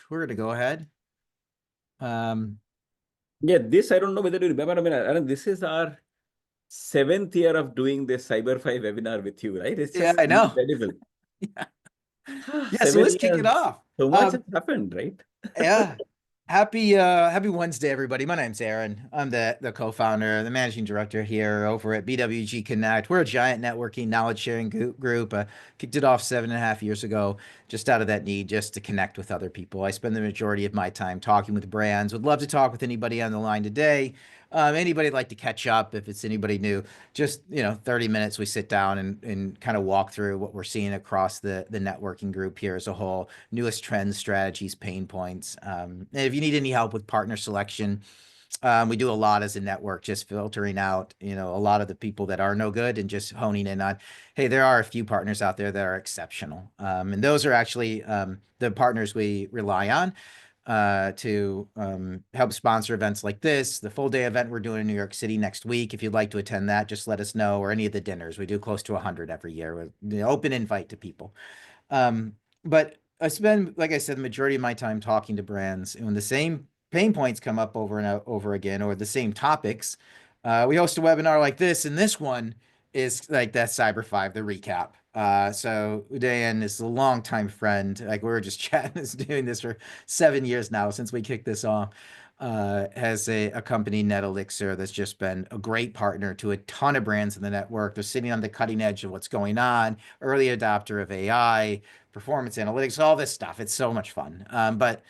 We're going to go ahead. Yeah, this I don't know whether you remember. I mean, Aaron, this is our 7th year of doing this Cyber 5 webinar with you, right? It's Yeah, just I know. incredible. Yeah. Yeah, so 7 let's kick it years. off. So much has happened, right? Yeah. Happy Wednesday, everybody. My name's Aaron. I'm the co-founder, the managing director here over at BWG Connect. We're a giant networking knowledge sharing group. Kicked it off 7.5 years ago, just out of that need just to connect with other people. I spend the majority of my time talking with brands. Would love to talk with anybody on the line today. Anybody like to catch up if it's anybody new, just 30 minutes we sit down and kind of walk through what we're seeing across the networking group here as a whole, newest trends, strategies, pain points. And if you need any help with partner selection, we do a lot as a network, just filtering out, a lot of the people that are no good and just honing in on, hey, there are a few partners out there that are exceptional. And those are actually the partners we rely on to help sponsor events like this. The full day event we're doing in New York City next week. If you'd like to attend that, just let us know, or any of the dinners. We do close to 100 every year with the open invite to people. But I spend, like I said, the majority of my time talking to brands, and when the same pain points come up over and over again, or the same topics, we host a webinar like this, and this one is like that Cyber 5, the recap. So Udayan is a longtime friend. Like we were just chatting, is doing this for 7 years now since we kicked this off. Has a company, NetElixir, that's just been a great partner to a ton of brands in the network. They're sitting on the cutting edge of what's going on, early adopter of AI, performance analytics, all this stuff. It's so much fun. But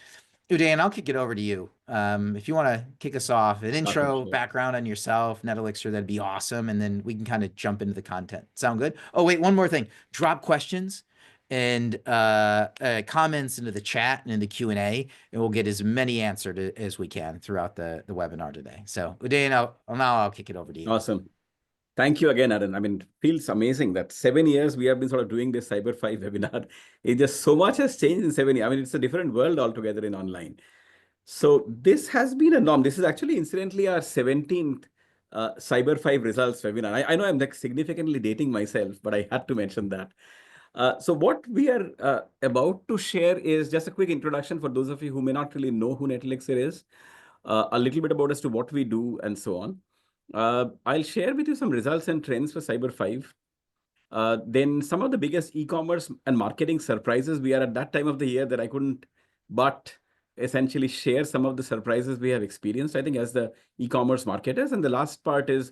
Udayan, I'll kick it over to you. If you want to kick us off, an intro, Sure. background on yourself, NetElixir, that'd be awesome. And then we can kind of jump into the content. Sound good? Oh, wait, one more thing. Drop questions and comments into the chat and in the Q&A, and we'll get as many answered as we can throughout the webinar today. So Udayan, I'll kick it over to you. Awesome. Thank you again, Aaron. I mean, it feels amazing that 7 years we have been sort of doing this Cyber 5 webinar. It just so much has changed in 7 years. I mean, it's a different world altogether in online. So this has been a norm. This is actually, incidentally, our 17th Cyber 5 results webinar. I know I'm like significantly dating myself, but I had to mention that. So what we are about to share is just a quick introduction for those of you who may not really know who NetElixir is, a little bit about as to what we do and so on. I'll share with you some results and trends for Cyber 5. Then some of the biggest e-commerce and marketing surprises. We are at that time of the year that I couldn't but essentially share some of the surprises we have experienced, I think, as the e-commerce marketers. And the last part is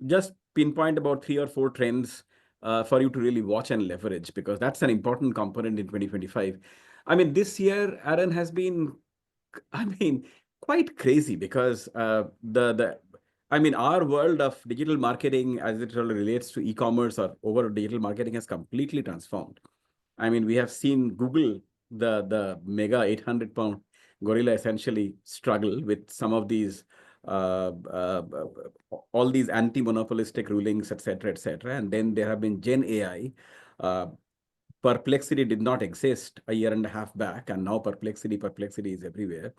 just pinpoint about 3 or 4 trends for you to really watch and leverage, because that's an important component in 2025. I mean, this year, Aaron, has been, quite crazy because our world of digital marketing as it relates to e-commerce or overall digital marketing has completely transformed. I mean, we have seen Google, the mega 800-pound gorilla, essentially struggle with some of these, all these anti-monopolistic rulings, etc., etc. And then there have been Gen AI. Perplexity did not exist a year and a half back, and now perplexity is everywhere.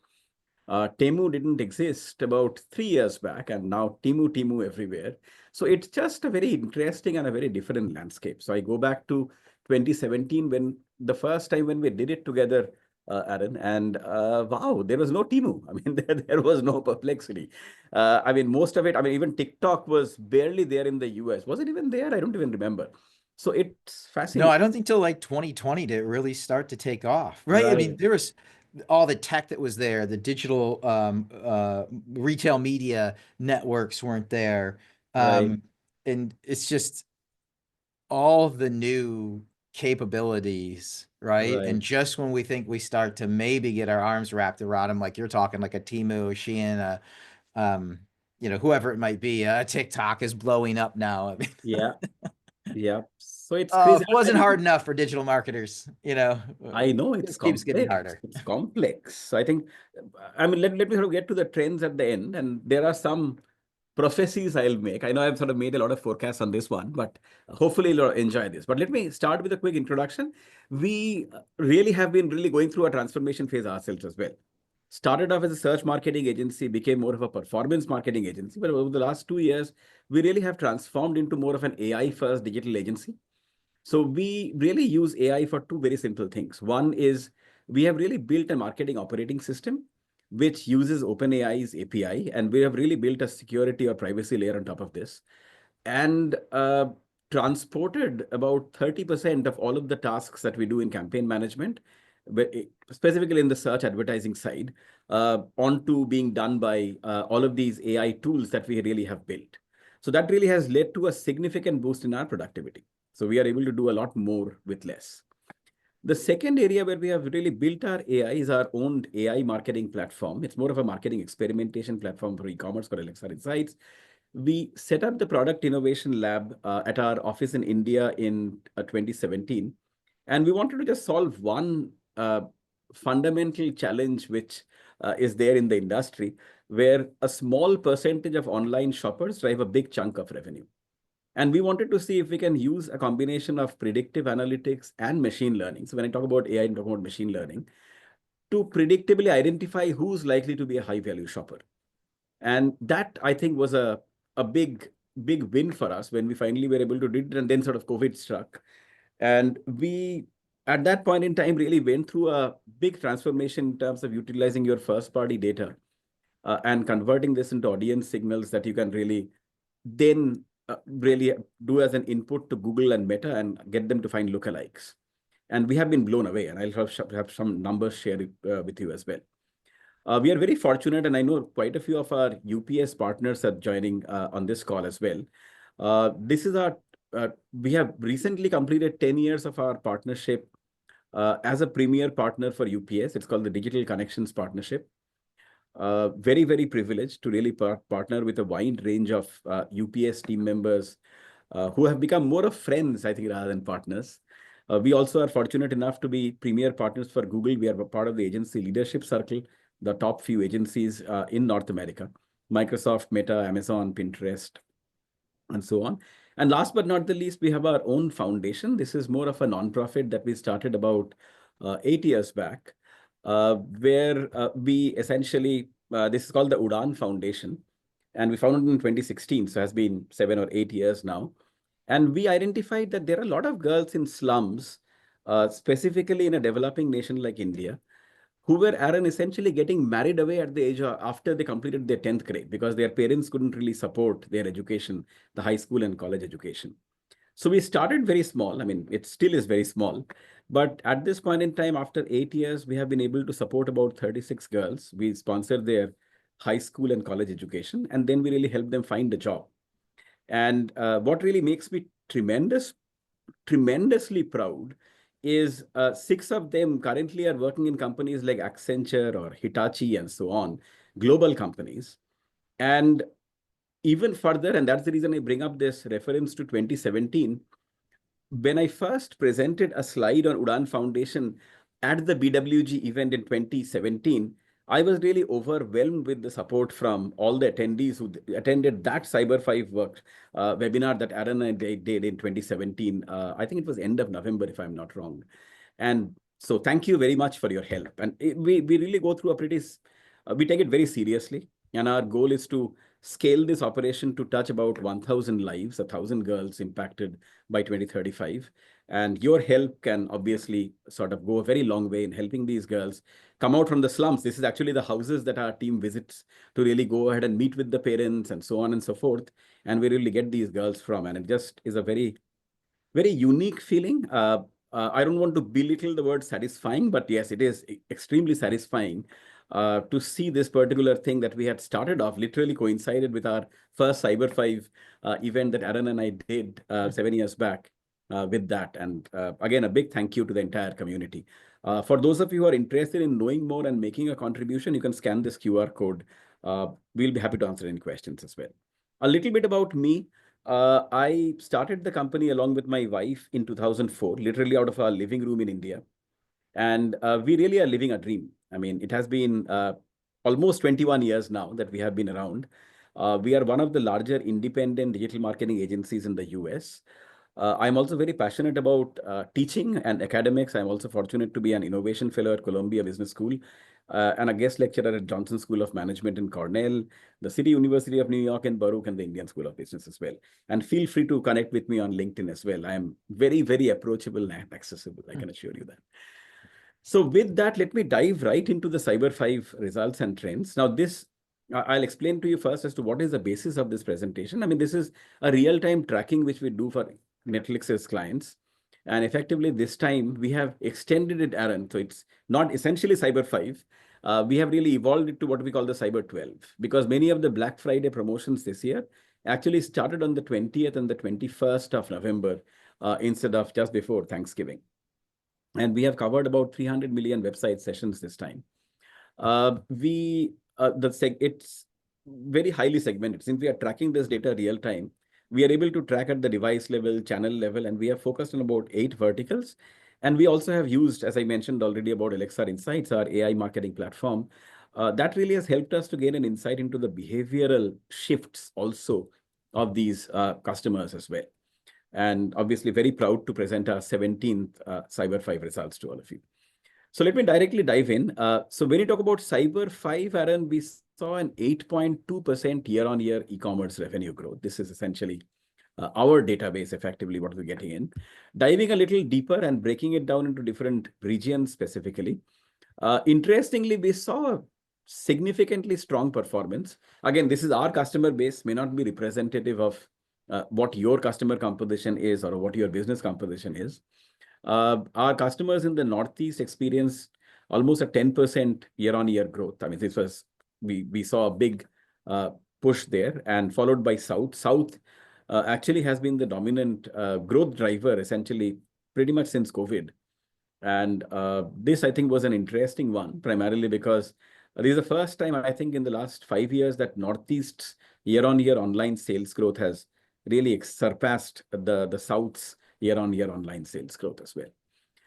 Temu didn't exist about 3 years back, and now Temu everywhere. So it's just a very interesting and a very different landscape. So I go back to 2017 when the first time when we did it together, Aaron, and wow, there was no Temu. I mean, there was no perplexity. I mean, most of it, I mean, even TikTok was barely there in the US. Was it even there? I don't even remember. So it's fascinating. No, I don't think till like 2020 did it really start to take off, right? I mean, there was all the tech that was there, the digital retail media networks weren't there. Right. And it's just all the new capabilities, right? Right. And just when we think we start to maybe get our arms wrapped around them, like you're talking like a Temu, a Shein, whoever it might be, TikTok is blowing up now. I mean, Yeah. Yeah. So it's oh, crazy. if it wasn't hard enough for digital marketers, I know it it's just keeps getting complex. harder. It's complex. So I think, I mean, let me sort of get to the trends at the end. And there are some prophecies I'll make. I know I've sort of made a lot of forecasts on this one, but hopefully you'll enjoy this. But let me start with a quick introduction. We really have been really going through a transformation phase ourselves as well. Started off as a search marketing agency, became more of a performance marketing agency. But over the last 2 years, we really have transformed into more of an AI-first digital agency. So we really use AI for 2 very simple things. One is we have really built a marketing operating system which uses OpenAI's API, and we have really built a security or privacy layer on top of this, and transported about 30% of all of the tasks that we do in campaign management, specifically in the search advertising side, onto being done by all of these AI tools that we really have built. So that really has led to a significant boost in our productivity. So we are able to do a lot more with less. The second area where we have really built our AI is our own AI marketing platform. It's more of a marketing experimentation platform for e-commerce called Elixir Insights. We set up the product innovation lab at our office in India in 2017. And we wanted to just solve one fundamental challenge which is there in the industry, where a small percentage of online shoppers drive a big chunk of revenue. And we wanted to see if we can use a combination of predictive analytics and machine learning. So when I talk about AI, I'm talking about machine learning to predictably identify who's likely to be a high value shopper. And that, I think, was a big win for us when we finally were able to do it. And then sort of COVID struck. And we, at that point in time, really went through a big transformation in terms of utilizing your first party data and converting this into audience signals that you can really then really do as an input to Google and Meta and get them to find lookalikes. And we have been blown away. And I'll have some numbers shared with you as well. We are very fortunate, and I know quite a few of our UPS partners are joining on this call as well. This is our, we have recently completed 10 years of our partnership as a premier partner for UPS. It's called the Digital Connections Partnership. Very, very privileged to really partner with a wide range of UPS team members who have become more of friends, I think, rather than partners. We also are fortunate enough to be premier partners for Google. We are a part of the agency leadership circle, the top few agencies in North America: Microsoft, Meta, Amazon, Pinterest, and so on. And last but not the least, we have our own foundation. This is more of a nonprofit that we started about 8 years back, where we essentially, this is called the Udan Foundation, and we founded in 2016, so it has been 7 or 8 years now. And we identified that there are a lot of girls in slums, specifically in a developing nation like India, who were, Aaron, essentially getting married away at the age of after they completed their 10th grade because their parents couldn't really support their education, the high school and college education. So we started very small. I mean, it still is very small. But at this point in time, after 8 years, we have been able to support about 36 girls. We sponsored their high school and college education, and then we really help them find a job. And what really makes me tremendously proud is 6 of them currently are working in companies like Accenture or Hitachi and so on, global companies. And even further, and that's the reason I bring up this reference to 2017, when I first presented a slide on Udan Foundation at the BWG event in 2017, I was really overwhelmed with the support from all the attendees who attended that Cyber 5 work webinar that Aaron and I did in 2017. I think it was end of November, if I'm not wrong. And so thank you very much for your help. And we really go through a pretty, we take it very seriously. And our goal is to scale this operation to touch about 1,000 lives, 1,000 girls impacted by 2035. And your help can obviously sort of go a very long way in helping these girls come out from the slums. This is actually the houses that our team visits to really go ahead and meet with the parents and so on and so forth. And we really get these girls from. And it just is a very, very unique feeling. I don't want to belittle the word satisfying, but yes, it is extremely satisfying to see this particular thing that we had started off literally coincided with our first Cyber 5 event that Aaron and I did 7 years back with that. And again, a big thank you to the entire community. For those of you who are interested in knowing more and making a contribution, you can scan this QR code. We'll be happy to answer any questions as well. A little bit about me. I started the company along with my wife in 2004, literally out of our living room in India. And we really are living a dream. I mean, it has been almost 21 years now that we have been around. We are one of the larger independent digital marketing agencies in the US. I'm also very passionate about teaching and academics. I'm also fortunate to be an innovation fellow at Columbia Business School and a guest lecturer at Johnson School of Management in Cornell, the City University of New York in Baruch, and the Indian School of Business as well. And feel free to connect with me on LinkedIn as well. I am very, very approachable and accessible. I can assure you that. So with that, let me dive right into the Cyber 5 results and trends. Now, I'll explain to you first as to what is the basis of this presentation. I mean, this is a real-time tracking which we do for NetElixir's clients. And effectively, this time we have extended it, Aaron. So it's not essentially Cyber 5. We have really evolved it to what we call the Cyber 12, because many of the Black Friday promotions this year actually started on the 20th and the 21st of November instead of just before Thanksgiving. And we have covered about 300 million website sessions this time. It's very highly segmented. Since we are tracking this data real time, we are able to track at the device level, channel level, and we have focused on about 8 verticals. And we also have used, as I mentioned already about Elixir Insights, our AI marketing platform. That really has helped us to gain an insight into the behavioral shifts also of these customers as well. And obviously very proud to present our 17th Cyber 5 results to all of you. So let me directly dive in. So when you talk about Cyber 5, Aaron, we saw an 8.2% year-on-year e-commerce revenue growth. This is essentially our database, effectively what we're getting in. Diving a little deeper and breaking it down into different regions specifically. Interestingly, we saw a significantly strong performance. Again, this is our customer base, may not be representative of what your customer composition is or what your business composition is. Our customers in the Northeast experienced almost a 10% year-on-year growth. I mean, we saw a big push there, and followed by South. South actually has been the dominant growth driver essentially pretty much since COVID. And this, I think, was an interesting one, primarily because this is the first time, I think, in the last 5 years that Northeast's year-on-year online sales growth has really surpassed the South's year-on-year online sales growth as well.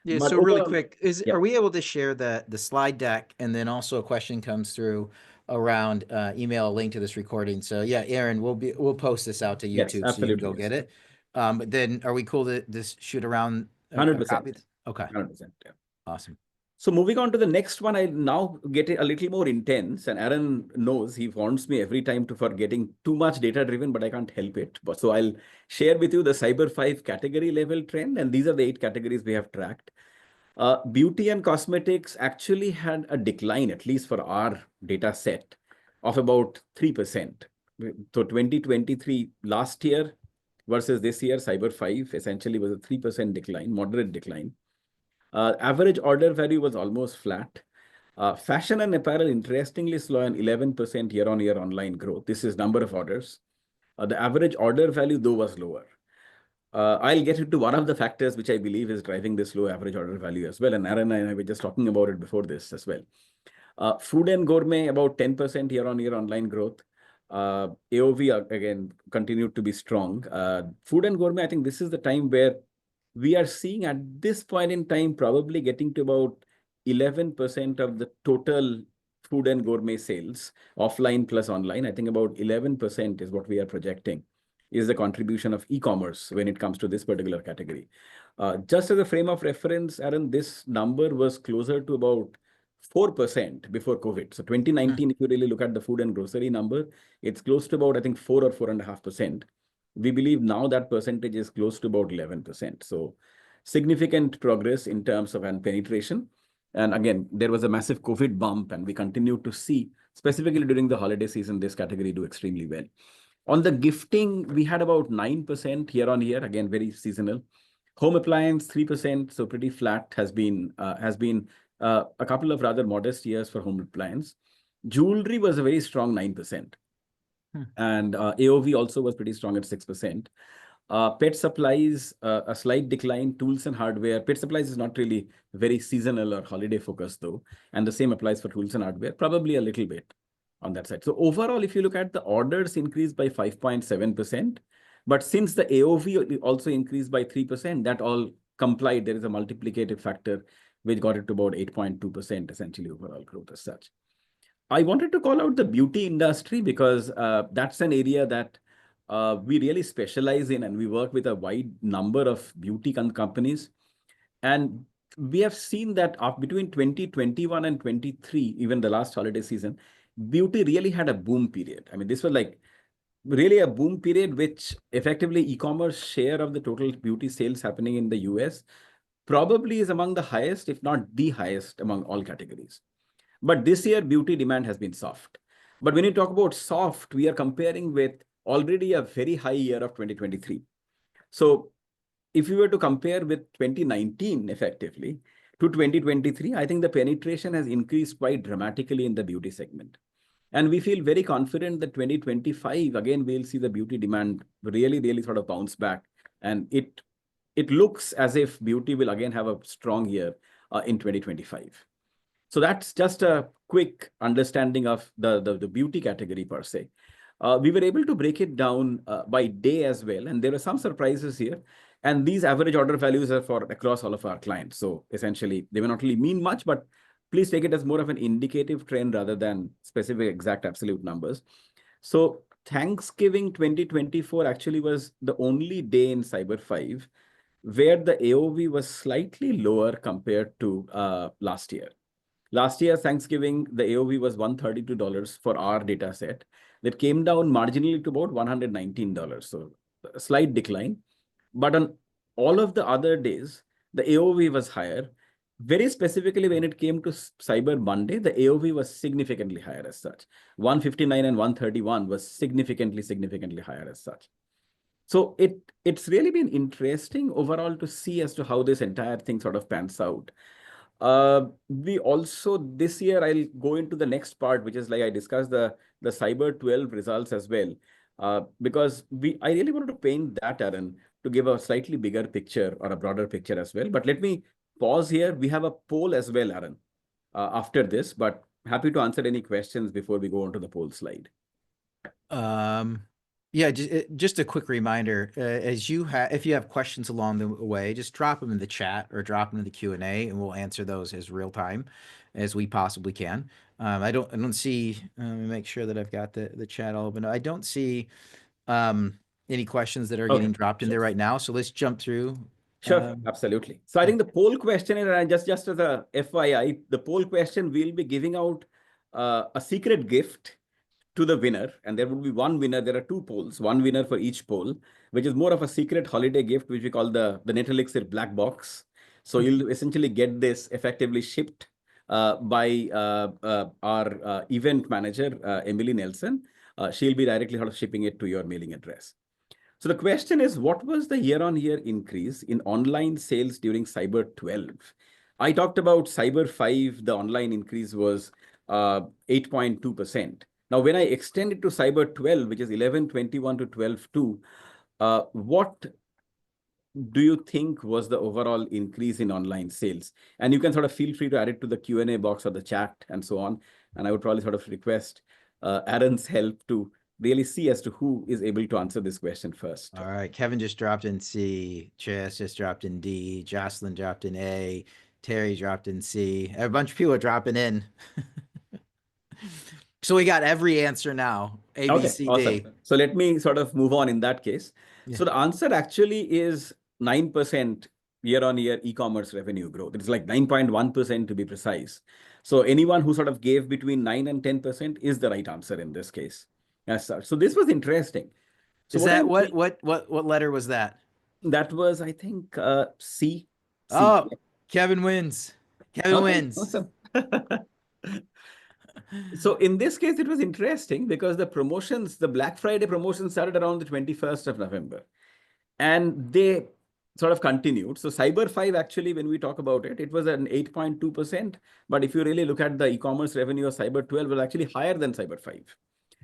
Yeah, But so really overall, quick, yeah, are we able to share the slide deck? And then also a question comes through around email a link to this recording. So yeah, Aaron, we'll post this out to yes, YouTube so you can absolutely, go yes. get it. But then are we cool to just shoot around a 100%. copy? Okay, 100%. Yeah. awesome. So moving on to the next one, I now get it a little more intense. And Aaron knows, he wants me every time for getting too much data driven, but I can't help it. So I'll share with you the Cyber 5 category level trend. And these are the 8 categories we have tracked. Beauty and cosmetics actually had a decline, at least for our data set, of about 3%. So 2023 last year versus this year, Cyber 5 essentially was a 3% decline, moderate decline. Average order value was almost flat. Fashion and apparel, interestingly, saw an 11% year-on-year online growth. This is number of orders. The average order value, though, was lower. I'll get into one of the factors which I believe is driving this low average order value as well. And Aaron and I were just talking about it before this as well. Food and gourmet, about 10% year-on-year online growth. AOV, again, continued to be strong. Food and gourmet, I think this is the time where we are seeing at this point in time, probably getting to about 11% of the total food and gourmet sales, offline plus online. I think about 11% is what we are projecting is the contribution of e-commerce when it comes to this particular category. Just as a frame of reference, Aaron, this number was closer to about 4% before COVID. So 2019, if you really look at the food and grocery number, it's close to about, I think, 4 or 4.5%. We believe now that percentage is close to about 11%. So significant progress in terms of penetration. And again, there was a massive COVID bump, and we continue to see, specifically during the holiday season, this category do extremely well. On the gifting, we had about 9% year on year, again, very seasonal. Home appliance, 3%, so pretty flat, has been a couple of rather modest years for home appliance. Jewelry was a very strong 9%. And AOV also was pretty strong at 6%. Pet supplies, a slight decline. Tools and hardware. Pet supplies is not really very seasonal or holiday focused, though. And the same applies for tools and hardware, probably a little bit on that side. So overall, if you look at the orders increased by 5.7%, but since the AOV also increased by 3%, that all complied. There is a multiplicative factor which got it to about 8.2% essentially overall growth as such. I wanted to call out the beauty industry because that's an area that we really specialize in, and we work with a wide number of beauty companies. And we have seen that between 2021 and 23, even the last holiday season, beauty really had a boom period. I mean, this was like really a boom period, which effectively e-commerce share of the total beauty sales happening in the US probably is among the highest, if not the highest among all categories. But this year, beauty demand has been soft. But when you talk about soft, we are comparing with already a very high year of 2023. So if you were to compare with 2019 effectively to 2023, I think the penetration has increased quite dramatically in the beauty segment. And we feel very confident that 2025, again, we'll see the beauty demand really, really sort of bounce back. And it looks as if beauty will again have a strong year in 2025. So that's just a quick understanding of the beauty category per se. We were able to break it down by day as well. And there are some surprises here. And these average order values are for across all of our clients. So essentially, they may not really mean much, but please take it as more of an indicative trend rather than specific exact absolute numbers. So Thanksgiving 2024 actually was the only day in Cyber 5 where the AOV was slightly lower compared to last year. Last year, Thanksgiving, the AOV was $132 for our data set. That came down marginally to about $119. So a slight decline. But on all of the other days, the AOV was higher. Very specifically, when it came to Cyber Monday, the AOV was significantly higher as such. 159 and 131 was significantly higher as such. So it's really been interesting overall to see as to how this entire thing sort of pans out. We also this year I'll go into the next part, which is like I discussed the Cyber 12 results as well, because I really wanted to paint that, Aaron, to give a slightly bigger picture or a broader picture as well. But let me pause here. We have a poll as well, Aaron, after this, but happy to answer any questions before we go on to the poll slide. Yeah, just a quick reminder, if you have questions along the way, just drop them in the chat or drop them in the Q&A, and we'll answer those as real time as we possibly can. I don't see, let me make sure that I've got the chat all open. I don't see any questions that are getting dropped in there right now. So let's jump through. Sure, absolutely. So I think the poll question, and just as a FYI, the poll question, we'll be giving out a secret gift to the winner, and there will be one winner. There are two polls, one winner for each poll, which is more of a secret holiday gift, which we call the NetElixir black box. So you'll essentially get this effectively shipped by our event manager, Emily Nelson. She'll be directly sort of shipping it to your mailing address. So the question is, what was the year-on-year increase in online sales during Cyber 12? I talked about Cyber 5, the online increase was 8.2%. Now, when I extend it to Cyber 12, which is 11/21 to 12/2, what do you think was the overall increase in online sales? And you can sort of feel free to add it to the Q&A box or the chat and so on. And I would probably sort of request Aaron's help to really see as to who is able to answer this question first. All right. Kevin just dropped in C. Chas just dropped in D. Jocelyn dropped in A. Terry dropped in C. A bunch of people are dropping in. So we got every answer now. A, B, C, D. Awesome. So let me sort of move on in that case. Yeah. So the answer actually is 9% year-on-year e-commerce revenue growth. It's like 9.1% to be precise. So anyone who sort of gave between 9 and 10% is the right answer in this case. As such. So this was interesting. So is that what letter was that? That was, I think, C. Oh, Kevin wins. Kevin wins. Awesome. So in this case, it was interesting because the promotions, the Black Friday promotions started around the 21st of November. And they sort of continued. So Cyber 5, actually, when we talk about it, it was an 8.2%. But if you really look at the e-commerce revenue of Cyber 12, it was actually higher than Cyber 5.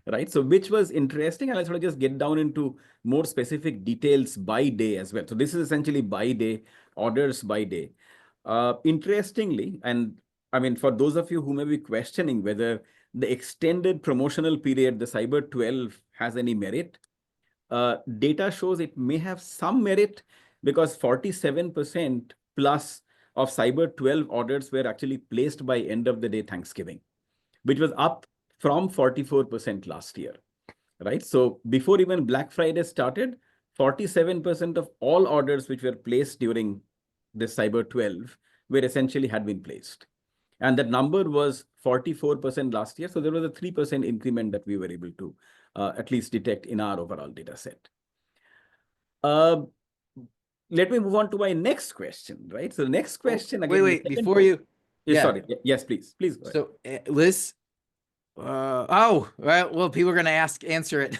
Right. So which was interesting. And I'll sort of just get down into more specific details by day as well. So this is essentially by day, orders by day. Interestingly, and I mean, for those of you who may be questioning whether the extended promotional period, the Cyber 12, has any merit, data shows it may have some merit because 47% plus of Cyber 12 orders were actually placed by end of the day Thanksgiving, which was up from 44% last year, right? So before even Black Friday started, 47% of all orders which were placed during this Cyber 12 were essentially had been placed. And that number was 44% last year. So there was a 3% increment that we were able to at least detect in our overall data set. let me move on to my next question, right? So the next question again, Wait, the second before point. you, yeah. Sorry. Yes, please go ahead. So, Liz, oh, well, people are going to answer it.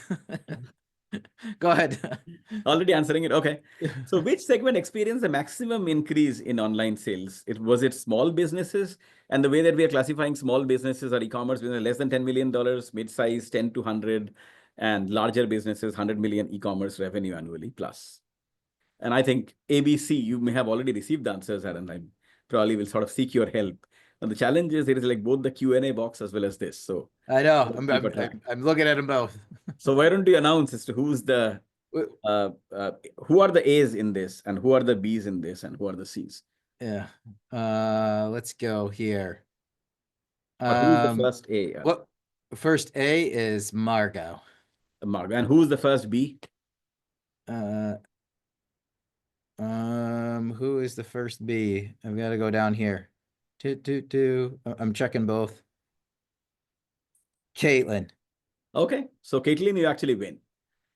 Go ahead. Already answering it. Okay. So which segment experienced the maximum increase in online sales? Was it small businesses? And the way that we are classifying small businesses or e-commerce business less than $10 million, mid-size 10 to 100, and larger businesses 100 million e-commerce revenue annually plus. And I think ABC, you may have already received the answers, Aaron. I probably will sort of seek your help. And the challenge is there is like both the Q&A box as well as this. So I know. keep a track. I'm looking at them both. So why don't you announce as to who's the who are the A's in this, and who are the B's in this, and who are the C's? Yeah. Let's go here. Or who's the first A? What first A is Margot. Mark. And who's the first B? Who is the first B? I've got to go down here. I'm checking both. Caitlin. Okay, so Caitlin, you actually win.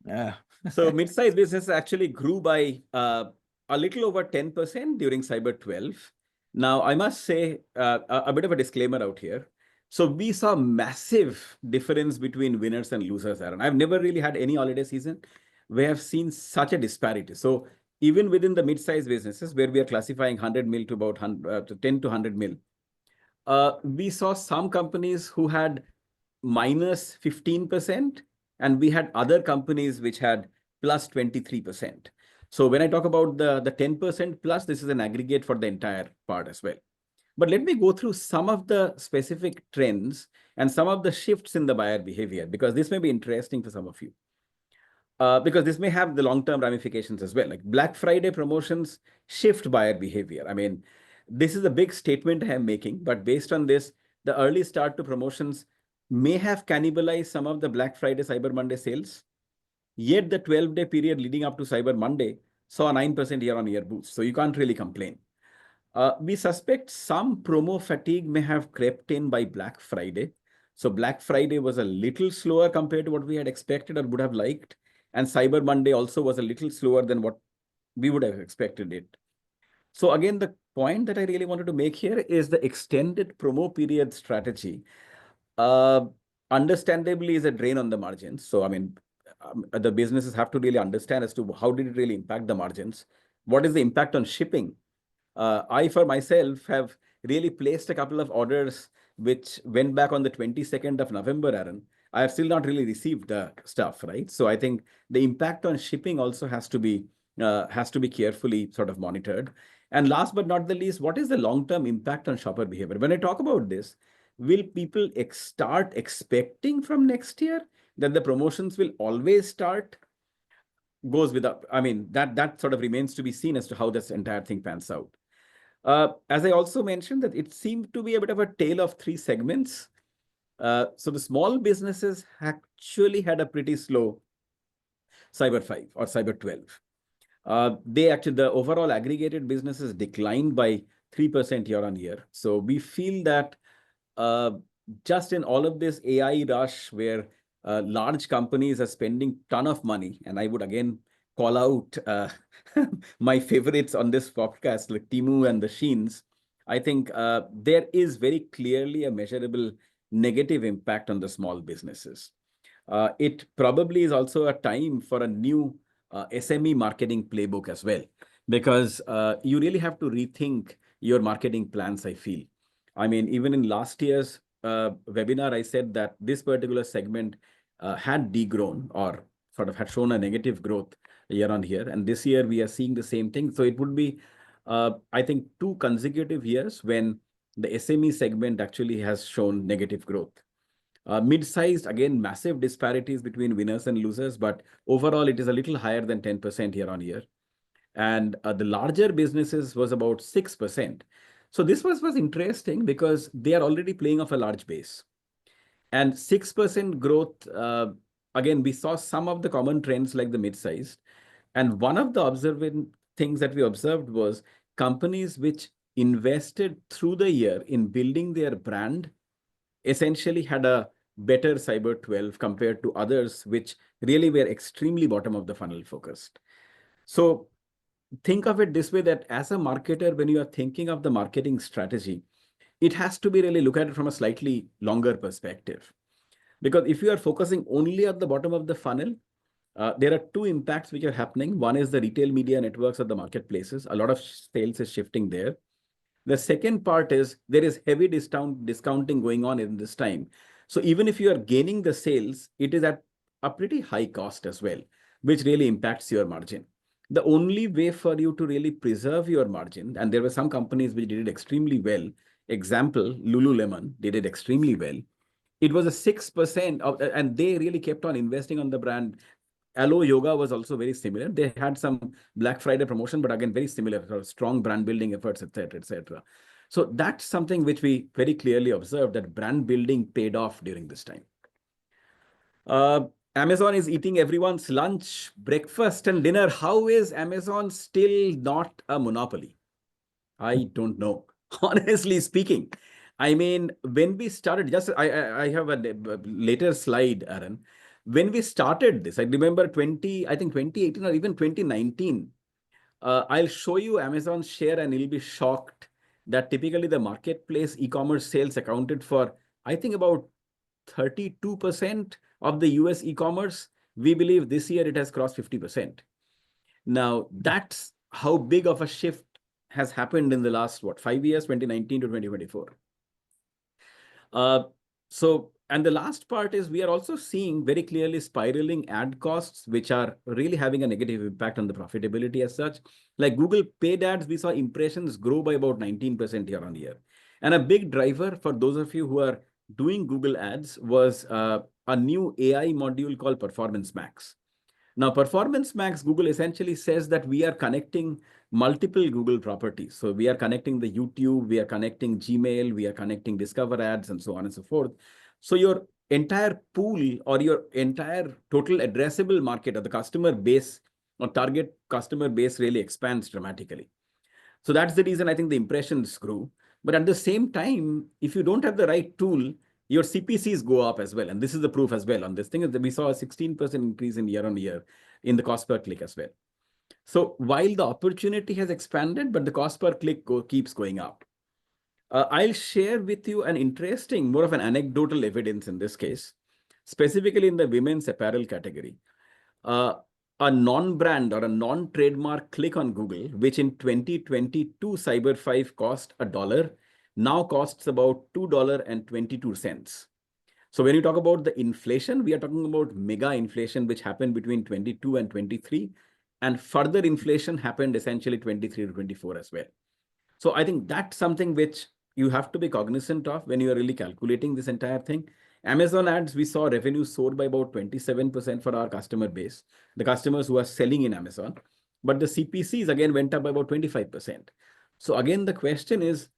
Yeah. So mid-sized business actually grew by a little over 10% during Cyber 12. Now, I must say a bit of a disclaimer out here. So we saw massive difference between winners and losers, Aaron. I've never really had any holiday season where I've seen such a disparity. So even within the mid-sized businesses where we are classifying 100 mil to about 10 to 100 mil, we saw some companies who had minus 15%, and we had other companies which had plus 23%. So when I talk about the 10% plus, this is an aggregate for the entire part as well. But let me go through some of the specific trends and some of the shifts in the buyer behavior, because this may be interesting for some of you. Because this may have the long-term ramifications as well. Like Black Friday promotions shift buyer behavior. I mean, this is a big statement I am making, but based on this, the early start to promotions may have cannibalized some of the Black Friday, Cyber Monday sales. Yet the 12-day period leading up to Cyber Monday saw a 9% year-on-year boost. So you can't really complain. We suspect some promo fatigue may have crept in by Black Friday. So Black Friday was a little slower compared to what we had expected or would have liked. And Cyber Monday also was a little slower than what we would have expected it. So again, the point that I really wanted to make here is the extended promo period strategy. Understandably is a drain on the margins. So, I mean, the businesses have to really understand as to how did it really impact the margins? What is the impact on shipping? I, for myself, have really placed a couple of orders which went back on the 22nd of November, Aaron. I have still not really received the stuff, right? So I think the impact on shipping also has to be carefully sort of monitored. And last but not the least, what is the long-term impact on shopper behavior? When I talk about this, will people start expecting from next year that the promotions will always start? Goes without, I mean, that sort of remains to be seen as to how this entire thing pans out. As I also mentioned, that it seemed to be a bit of a tale of three segments. So the small businesses actually had a pretty slow Cyber 5 or Cyber 12. The overall aggregated businesses declined by 3% year on year. So we feel that just in all of this AI rush where large companies are spending ton of money, and I would again call out my favorites on this podcast, like Temu and the Sheins. I think there is very clearly a measurable negative impact on the small businesses. It probably is also a time for a new SME marketing playbook as well, because you really have to rethink your marketing plans, I feel. I mean, even in last year's webinar, I said that this particular segment had degrown or sort of had shown a negative growth year on year. And this year we are seeing the same thing. So it would be, I think, 2 consecutive years when the SME segment actually has shown negative growth. Mid-sized, again, massive disparities between winners and losers, but overall it is a little higher than 10% year on year. And the larger businesses was about 6%. So this was interesting because they are already playing off a large base. And 6% growth, again, we saw some of the common trends like the mid-sized. And one of the observing things that we observed was companies which invested through the year in building their brand essentially had a better Cyber 12 compared to others, which really were extremely bottom of the funnel focused. So think of it this way, that as a marketer, when you are thinking of the marketing strategy, it has to be really look at it from a slightly longer perspective. Because if you are focusing only at the bottom of the funnel, there are two impacts which are happening. One is the retail media networks of the marketplaces. A lot of sales is shifting there. The second part is there is heavy discounting going on in this time. So even if you are gaining the sales, it is at a pretty high cost as well, which really impacts your margin. The only way for you to really preserve your margin, and there were some companies which did it extremely well. Example, Lululemon did it extremely well. It was a 6% of, and they really kept on investing on the brand. Alo Yoga was also very similar. They had some Black Friday promotion, but again, very similar, sort of strong brand building efforts, etc., etc. So that's something which we very clearly observed, that brand building paid off during this time. Amazon is eating everyone's lunch, breakfast, and dinner. How is Amazon still not a monopoly? I don't know. Honestly speaking, I mean, when we started, just I have a later slide, Aaron. When we started this, I remember I think 2018 or even 2019. I'll show you Amazon's share, and you'll be shocked that typically the marketplace e-commerce sales accounted for, I think, about 32% of the US e-commerce. We believe this year it has crossed 50%. Now, that's how big of a shift has happened in the last, 5 years, 2019 to 2024. And the last part is we are also seeing very clearly spiraling ad costs, which are really having a negative impact on the profitability as such. Like Google paid ads, we saw impressions grow by about 19% year on year. And a big driver for those of you who are doing Google ads was a new AI module called Performance Max. Now, Performance Max, Google essentially says that we are connecting multiple Google properties. So we are connecting the YouTube, we are connecting Gmail, we are connecting Discover ads, and so on and so forth. So your entire pool or your entire total addressable market, or the customer base or target customer base, really expands dramatically. So that's the reason I think the impressions grew. But at the same time, if you don't have the right tool, your CPCs go up as well. And this is the proof as well on this thing, is that we saw a 16% increase in year on year in the cost per click as well. So while the opportunity has expanded, but the cost per click keeps going up. I'll share with you an interesting, more of an anecdotal evidence in this case, specifically in the women's apparel category. A non-brand or a non-trademark click on Google, which in 2022 Cyber 5 cost $1, now costs about $2.22. So when you talk about the inflation, we are talking about mega inflation, which happened between 22 and 23. And further inflation happened essentially 23 to 24 as well. So I think that's something which you have to be cognizant of when you are really calculating this entire thing. Amazon ads, we saw revenue soar by about 27% for our customer base, the customers who are selling in Amazon. But the CPCs again went up by about 25%. So again, the question is,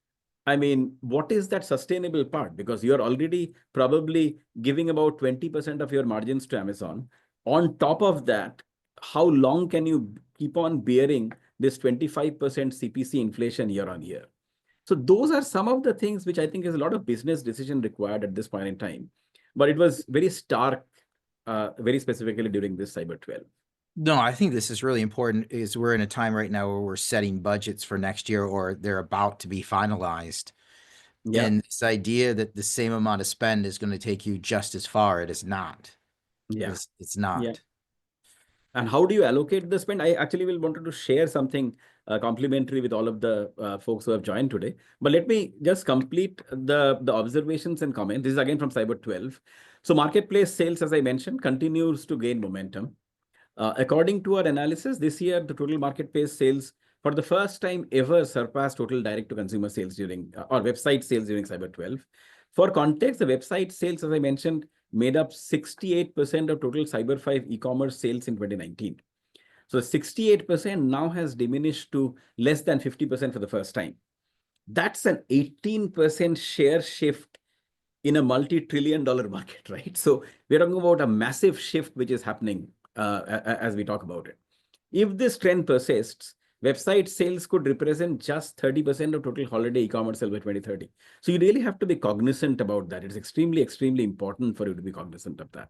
I mean, what is that sustainable part? Because you're already probably giving about 20% of your margins to Amazon. On top of that, how long can you keep on bearing this 25% CPC inflation year on year? So those are some of the things which I think is a lot of business decision required at this point in time. But it was very stark, very specifically during this Cyber 12. No, I think this is really important, is we're in a time right now where we're setting budgets for next year, or they're about to be finalized. Yeah. And this idea that the same amount of spend is going to take you just as far, it is not. Yeah. It's not. Yeah. And how do you allocate the spend? I actually will wanted to share something complimentary with all of the folks who have joined today. But let me just complete the observations and comments. This is again from Cyber 12. So marketplace sales, as I mentioned, continues to gain momentum. According to our analysis, this year, the total marketplace sales for the first time ever surpassed total direct-to-consumer sales during, or website sales during Cyber 12. For context, the website sales, as I mentioned, made up 68% of total Cyber 5 e-commerce sales in 2019. So 68% now has diminished to less than 50% for the first time. That's an 18% share shift in a multi-trillion-dollar market, right? So we're talking about a massive shift which is happening as we talk about it. If this trend persists, website sales could represent just 30% of total holiday e-commerce sales by 2030. So you really have to be cognizant about that. It's extremely, extremely important for you to be cognizant of that.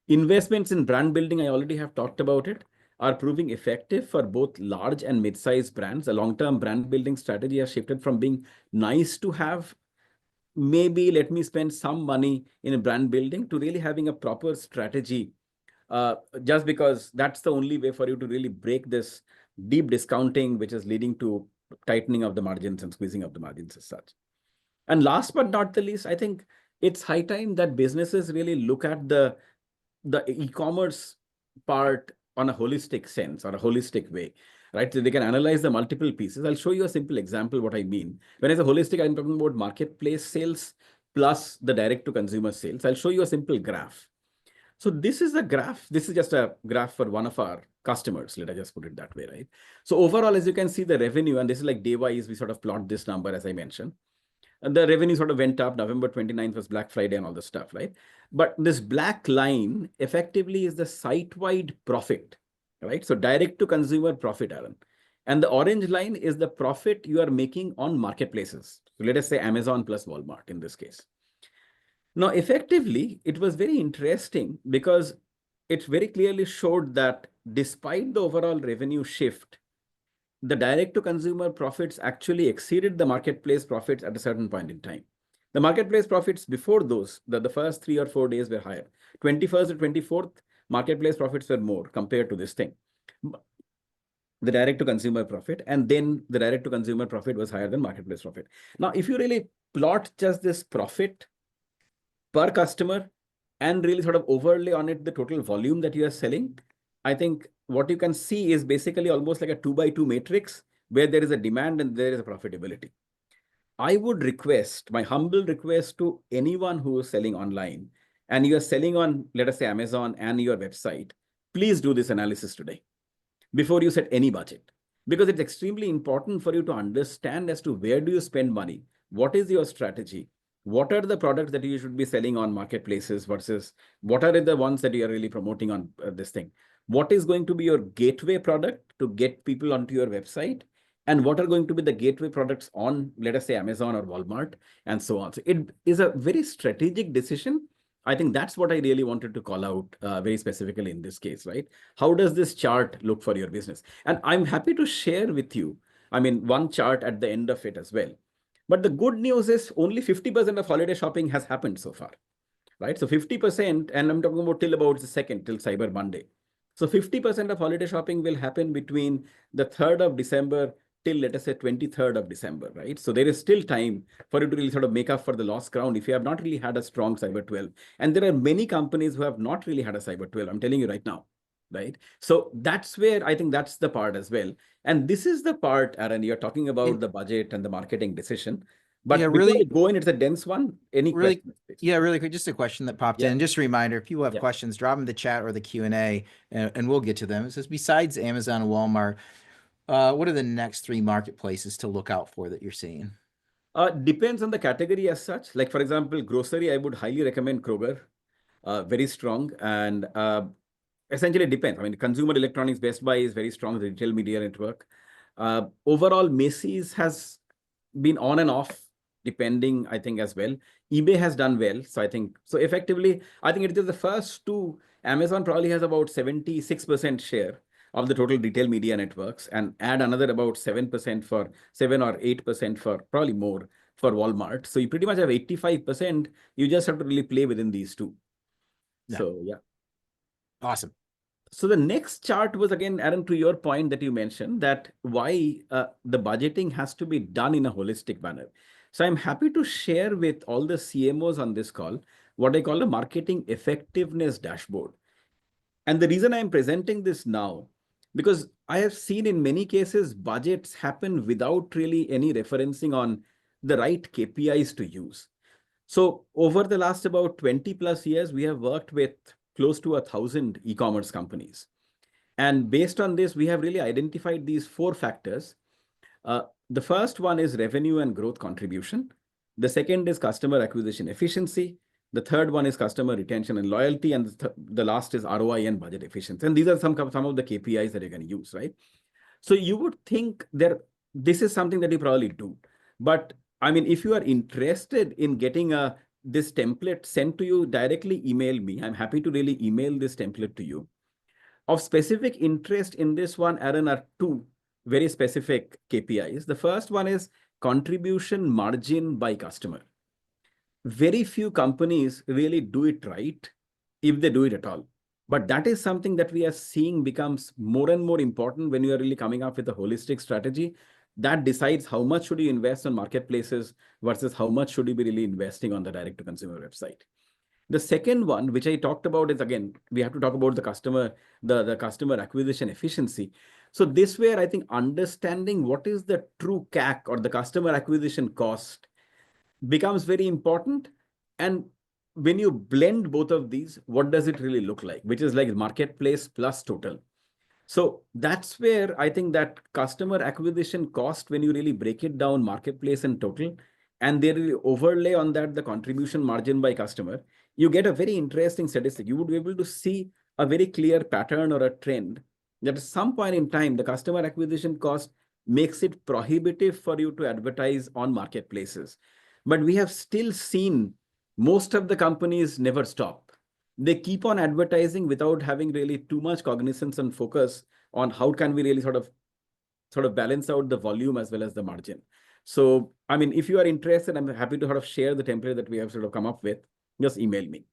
Investments in brand building, I already have talked about it. are proving effective for both large and mid-sized brands. A long-term brand building strategy has shifted from being nice to have, maybe let me spend some money in brand building, to really having a proper strategy, just because that's the only way for you to really break this deep discounting, which is leading to tightening of the margins and squeezing of the margins as such. And last but not the least, I think it's high time that businesses really look at the e-commerce part on a holistic sense or a holistic way, right? So they can analyze the multiple pieces. I'll show you a simple example what I mean. When I say holistic, I'm talking about marketplace sales plus the direct to consumer sales. I'll show you a simple graph. So this is a graph. This is just a graph for one of our customers. Let I just put it that way, right? So overall, as you can see, the revenue, and this is like day wise, we sort of plot this number, as I mentioned. And the revenue sort of went up. November 29th was Black Friday and all the stuff, right? But this black line effectively is the site-wide profit, right? So direct to consumer profit, Aaron. And the orange line is the profit you are making on marketplaces. So let us say Amazon plus Walmart in this case. Now, effectively, it was very interesting because it very clearly showed that despite the overall revenue shift, the direct to consumer profits actually exceeded the marketplace profits at a certain point in time. The marketplace profits before those, the first 3 or 4 days were higher. 21st to 24th, marketplace profits were more compared to this thing. The direct to consumer profit, and then the direct to consumer profit was higher than marketplace profit. Now, if you really plot just this profit per customer and really sort of overlay on it the total volume that you are selling, I think what you can see is basically almost like a 2x2 matrix where there is a demand and there is a profitability. I would request, my humble request to anyone who is selling online and you are selling on, let us say, Amazon and your website, please do this analysis today before you set any budget, because it's extremely important for you to understand as to where do you spend money, what is your strategy, what are the products that you should be selling on marketplaces versus what are the ones that you are really promoting on this thing. What is going to be your gateway product to get people onto your website? And what are going to be the gateway products on, let us say, Amazon or Walmart, and so on. So it is a very strategic decision. I think that's what I really wanted to call out very specifically in this case, right? How does this chart look for your business? And I'm happy to share with you, I mean, one chart at the end of it as well. But the good news is only 50% of holiday shopping has happened so far, right? So 50%, and I'm talking about till about the second, till Cyber Monday. So 50% of holiday shopping will happen between the 3rd of December till, let us say, 23rd of December, right? So there is still time for you to really sort of make up for the lost ground if you have not really had a strong Cyber 12. And there are many companies who have not really had a Cyber 12. I'm telling you right now, right? So that's where I think that's the part as well. And this is the part, Aaron, you're talking about the budget and the marketing decision. But Yeah, before I really, go in, it's a dense one. Any really, questions, please? yeah, really quick. Just a question that popped Yeah. in. Just a reminder, if you have Yeah. questions, drop them in the chat or the Q&A, and we'll get to them. It says, besides Amazon and Walmart, what are the next 3 marketplaces to look out for that you're seeing? Depends on the category as such. Like, for example, grocery, I would highly recommend Kroger. Very strong. And essentially it depends. I mean, consumer electronics, Best Buy is very strong, the retail media network. Overall, Macy's has been on and off, depending, I think, as well. eBay has done well. So I think, so effectively, I think it is the first two. Amazon probably has about 76% share of the total retail media networks, and add another about 7% for 7 or 8% for probably more for Walmart. So you pretty much have 85%. You just have to really play within these two. Yeah. So yeah. Awesome. So the next chart was, again, Aaron, to your point that you mentioned, that why the budgeting has to be done in a holistic manner. So I'm happy to share with all the CMOs on this call what I call a marketing effectiveness dashboard. And the reason I'm presenting this now, because I have seen in many cases budgets happen without really any referencing on the right KPIs to use. So over the last about 20 plus years, we have worked with close to 1,000 e-commerce companies. And based on this, we have really identified these 4 factors. The first one is revenue and growth contribution. The second is customer acquisition efficiency. The third one is customer retention and loyalty. And the last is ROI and budget efficiency. And these are some of the KPIs that you're going to use, right? So you would think this is something that you probably do. But I mean, if you are interested in getting this template sent to you, directly email me. I'm happy to really email this template to you. Of specific interest in this one, Aaron, are two very specific KPIs. The first one is contribution margin by customer. Very few companies really do it right, if they do it at all. But that is something that we are seeing becomes more and more important when you are really coming up with a holistic strategy that decides how much should you invest on marketplaces versus how much should you be really investing on the direct to consumer website. The second one, which I talked about, is again, we have to talk about the customer, the customer acquisition efficiency. So this where I think understanding what is the true CAC or the customer acquisition cost becomes very important. And when you blend both of these, what does it really look like? Which is like marketplace plus total. So that's where I think that customer acquisition cost, when you really break it down, marketplace and total, and they really overlay on that the contribution margin by customer, you get a very interesting statistic. You would be able to see a very clear pattern or a trend that at some point in time, the customer acquisition cost makes it prohibitive for you to advertise on marketplaces. But we have still seen most of the companies never stop. They keep on advertising without having really too much cognizance and focus on how can we really sort of balance out the volume as well as the margin. So, I mean, if you are interested, I'm happy to sort of share the template that we have sort of come up with. Just email me.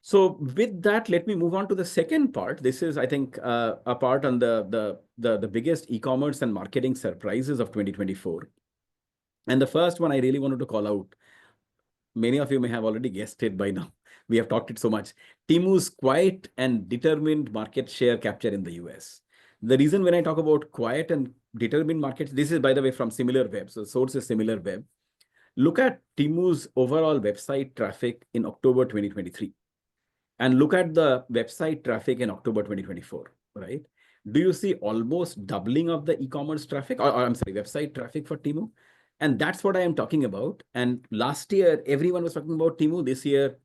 So with that, let me move on to the second part. This is, I think, a part on the biggest e-commerce and marketing surprises of 2024. And the first one I really wanted to call out, many of you may have already guessed it by now. We have talked it so much. Temu's quiet and determined market share capture in the US. The reason when I talk about quiet and determined markets, this is, by the way, from SimilarWeb. So source is SimilarWeb. Look at Temu's overall website traffic in October 2023. And look at the website traffic in October 2024, right? Do you see almost doubling of the e-commerce traffic, or I'm sorry, website traffic for Temu? And that's what I am talking about. And last year, everyone was talking about Temu. This year,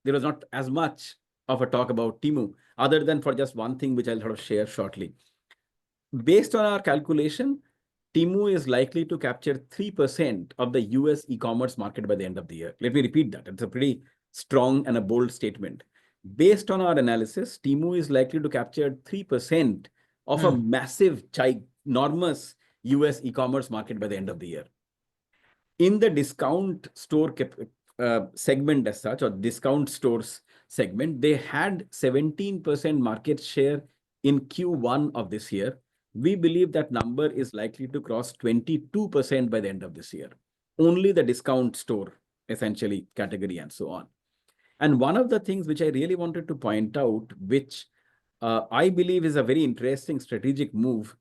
there was not as much of a talk about Temu, other than for just one thing, which I'll sort of share shortly. Based on our calculation, Temu is likely to capture 3% of the US e-commerce market by the end of the year. Let me repeat that. It's a pretty strong and a bold statement. Based on our analysis, Temu is likely to capture 3% of a massive, ginormous US e-commerce market by the end of the year. In the discount store segment as such, or discount stores segment, they had 17% market share in Q1 of this year. We believe that number is likely to cross 22% by the end of this year. Only the discount store, essentially, category and so on. And one of the things which I really wanted to point out, which I believe is a very interesting strategic move,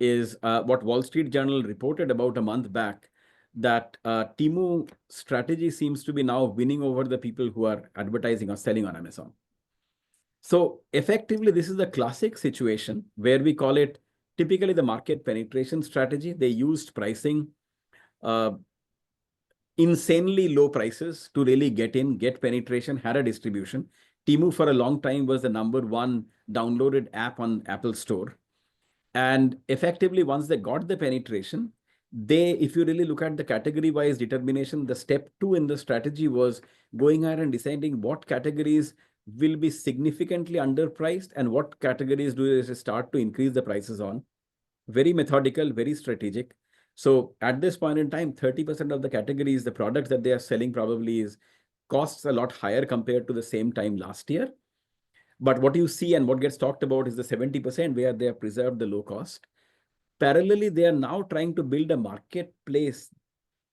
is what Wall Street Journal reported about a month back, that Temu strategy seems to be now winning over the people who are advertising or selling on Amazon. So effectively, this is the classic situation where we call it typically the market penetration strategy. They used pricing, insanely low prices to really get penetration, had a distribution. Temu for a long time was the #1 downloaded app on Apple Store. And effectively, once they got the penetration, if you really look at the category-wise determination, the step 2 in the strategy was going ahead and deciding what categories will be significantly underpriced and what categories do they start to increase the prices on. Very methodical, very strategic. So at this point in time, 30% of the categories, the products that they are selling probably costs a lot higher compared to the same time last year. But what you see and what gets talked about is the 70% where they have preserved the low cost. Parallelly, they are now trying to build a marketplace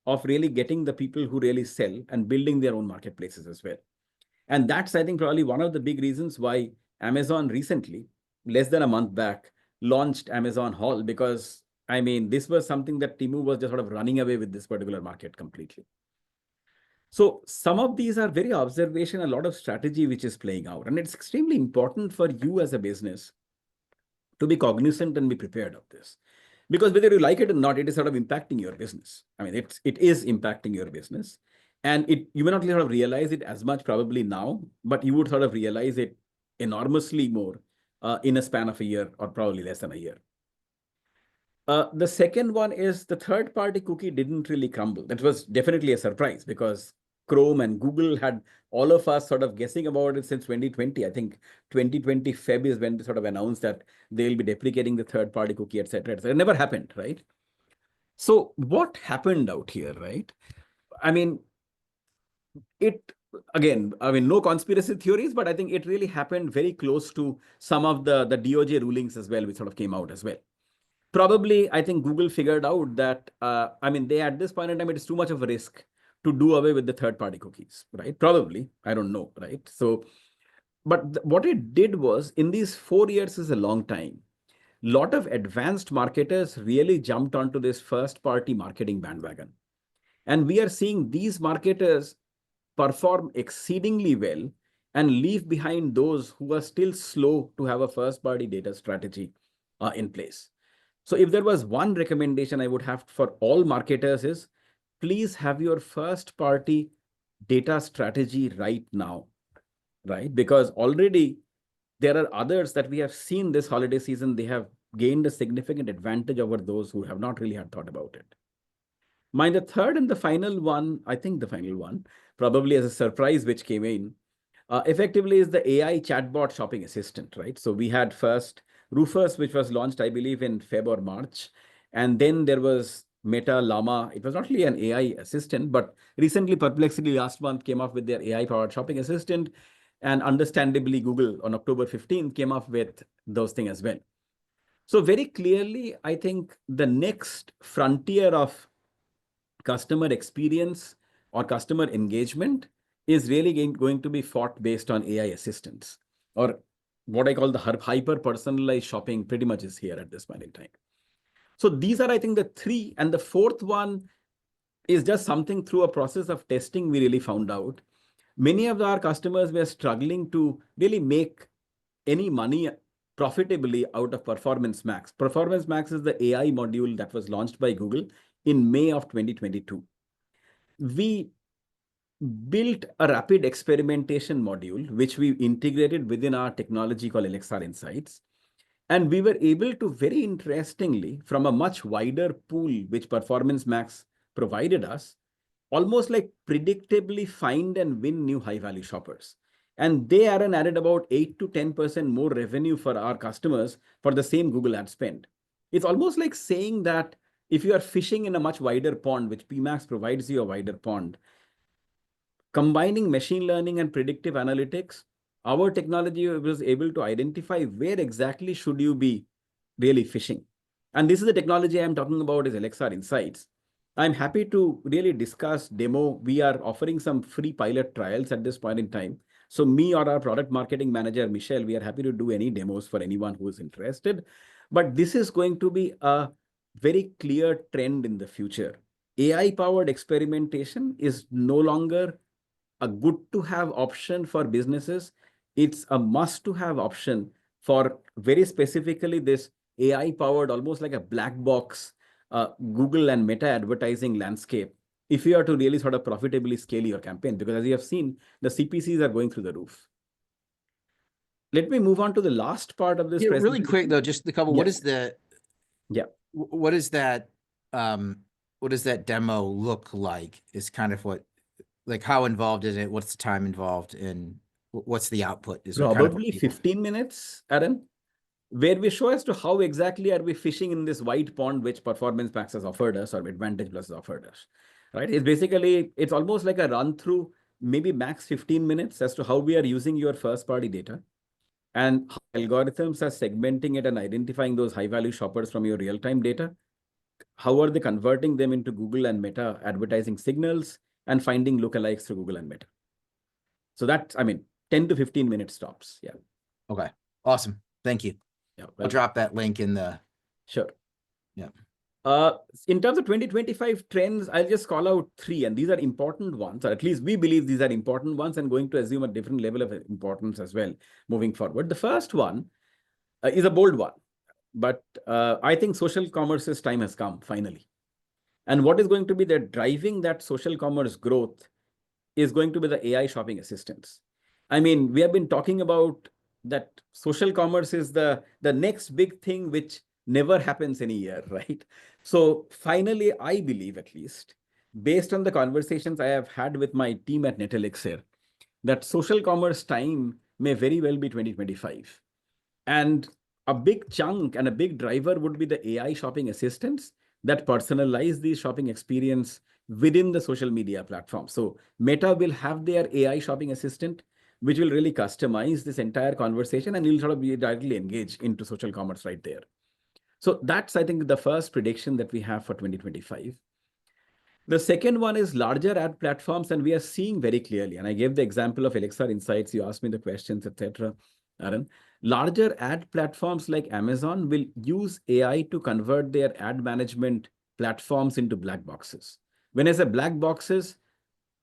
of really getting the people who really sell and building their own marketplaces as well. And that's, I think, probably one of the big reasons why Amazon recently, less than a month back, launched Amazon Hall, because, I mean, this was something that Temu was just sort of running away with this particular market completely. So some of these are very observation, a lot of strategy which is playing out. And it's extremely important for you as a business to be cognizant and be prepared of this. Because whether you like it or not, it is sort of impacting your business. I mean, it is impacting your business. And you may not sort of realize it as much probably now, but you would sort of realize it enormously more in a span of a year or probably less than a year. The second one is the third-party cookie didn't really crumble. That was definitely a surprise because Chrome and Google had all of us sort of guessing about it since 2020. I think 2020 Feb is when they sort of announced that they'll be deprecating the third-party cookie, etc. It never happened, right? So what happened out here, right? I mean, no conspiracy theories, but I think it really happened very close to some of the DOJ rulings as well, which sort of came out as well. Probably, I think Google figured out that, they at this point in time, it is too much of a risk to do away with the third-party cookies, right? Probably, I don't know, right? So, but what it did was, in these 4 years is a long time. Lot of advanced marketers really jumped onto this first-party marketing bandwagon. And we are seeing these marketers perform exceedingly well and leave behind those who are still slow to have a first-party data strategy in place. So if there was one recommendation I would have for all marketers is, please have your first-party data strategy right now, right? Because already there are others that we have seen this holiday season, they have gained a significant advantage over those who have not really had thought about it. The third and the final one, I think the final one, probably as a surprise which came in, effectively is the AI chatbot shopping assistant, right? So we had first Rufus, which was launched, I believe, in Feb or March. And then there was Meta Llama. It was not really an AI assistant, but recently Perplexity last month came up with their AI-powered shopping assistant. And understandably, Google on October 15th came up with those things as well. So very clearly, I think the next frontier of customer experience or customer engagement is really going to be fought based on AI assistants, or what I call the hyper-personalized shopping pretty much is here at this point in time. So these are, I think, the three. And the fourth one is just something through a process of testing we really found out. Many of our customers were struggling to really make any money profitably out of Performance Max. Performance Max is the AI module that was launched by Google in May of 2022. We built a rapid experimentation module, which we integrated within our technology called Elixir Insights. And we were able to, very interestingly, from a much wider pool, which Performance Max provided us, almost like predictably find and win new high-value shoppers. And they added about 8 to 10% more revenue for our customers for the same Google ad spend. It's almost like saying that if you are fishing in a much wider pond, which PMax provides you a wider pond, combining machine learning and predictive analytics, our technology was able to identify where exactly should you be really fishing. And this is the technology I'm talking about is Elixir Insights. I'm happy to really discuss demo. We are offering some free pilot trials at this point in time. So me or our product marketing manager, Michelle, we are happy to do any demos for anyone who is interested. But this is going to be a very clear trend in the future. AI-powered experimentation is no longer a good to have option for businesses. It's a must to have option for very specifically this AI-powered, almost like a black box Google and Meta advertising landscape, if you are to really sort of profitably scale your campaign, because as you have seen, the CPCs are going through the roof. Let me move on to the last part of this presentation. Really quick though, just the couple. Yeah. What is that? What does that demo look like? Is kind of what, like, how involved is it? What's the time involved, and what's the output? Is probably 15 minutes, Aaron, where we show as to how exactly are we fishing in this white pond which Performance Max has offered us, or Advantage Plus has offered us, right? It's almost like a run through, maybe max 15 minutes, as to how we are using your first party data and how algorithms are segmenting it and identifying those high value shoppers from your real-time data. How are they converting them into Google and Meta advertising signals and finding lookalikes through Google and Meta? So that's, 10 to 15 minute stops. Yeah. Okay. Awesome. Thank you. Yeah. I'll drop that link in the. Sure. Yeah. In terms of 2025 trends, I'll just call out three, and these are important ones, or at least we believe these are important ones, and going to assume a different level of importance as well moving forward. The first one is a bold one, but I think social commerce's time has come finally. And what is going to be the driving that social commerce growth is going to be the AI shopping assistants. We have been talking about that social commerce is the next big thing, which never happens in a year, right? So finally, I believe at least based on the conversations I have had with my team at NetElixir, that social commerce time may very well be 2025. And a big chunk and a big driver would be the AI shopping assistants that personalize the shopping experience within the social media platform. So Meta will have their AI shopping assistant, which will really customize this entire conversation, and you'll sort of be directly engaged into social commerce right there. So that's, I think, the first prediction that we have for 2025. The second one is larger ad platforms, and we are seeing very clearly, and I gave the example of Elixir Insights, you asked me the questions, etc. Aaron, larger ad platforms like Amazon will use AI to convert their ad management platforms into black boxes. When I say black boxes,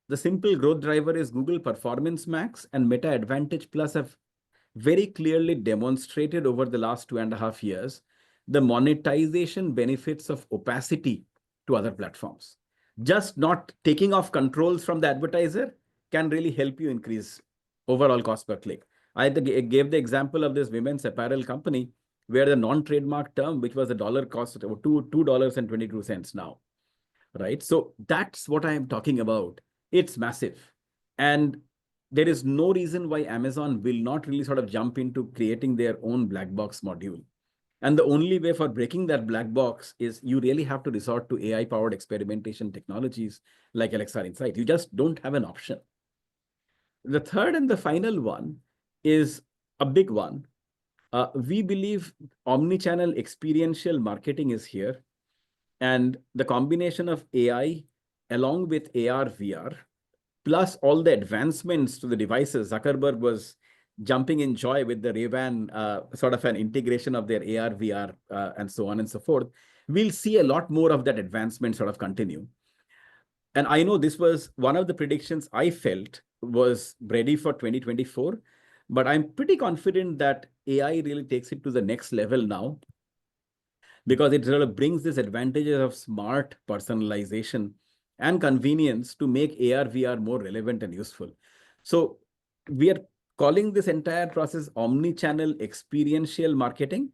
the simple growth driver is Google Performance Max and Meta Advantage Plus have very clearly demonstrated over the last 2.5 years the monetization benefits of opacity to other platforms. Just not taking off controls from the advertiser can really help you increase overall cost per click. I gave the example of this women's apparel company where the non-trademark term, which was a dollar cost, $2.22 now, right? So that's what I am talking about. It's massive. And there is no reason why Amazon will not really sort of jump into creating their own black box module. And the only way for breaking that black box is you really have to resort to AI-powered experimentation technologies like Elixir Insight. You just don't have an option. The third and the final one is a big one. We believe omni-channel experiential marketing is here. And the combination of AI along with AR, VR, plus all the advancements to the devices, Zuckerberg was jumping in joy with the Ray-Ban sort of an integration of their AR, VR, and so on and so forth. We'll see a lot more of that advancement sort of continue. And I know this was one of the predictions I felt was ready for 2024, but I'm pretty confident that AI really takes it to the next level now, because it sort of brings this advantages of smart personalization and convenience to make AR, VR more relevant and useful. So we are calling this entire process omni-channel experiential marketing,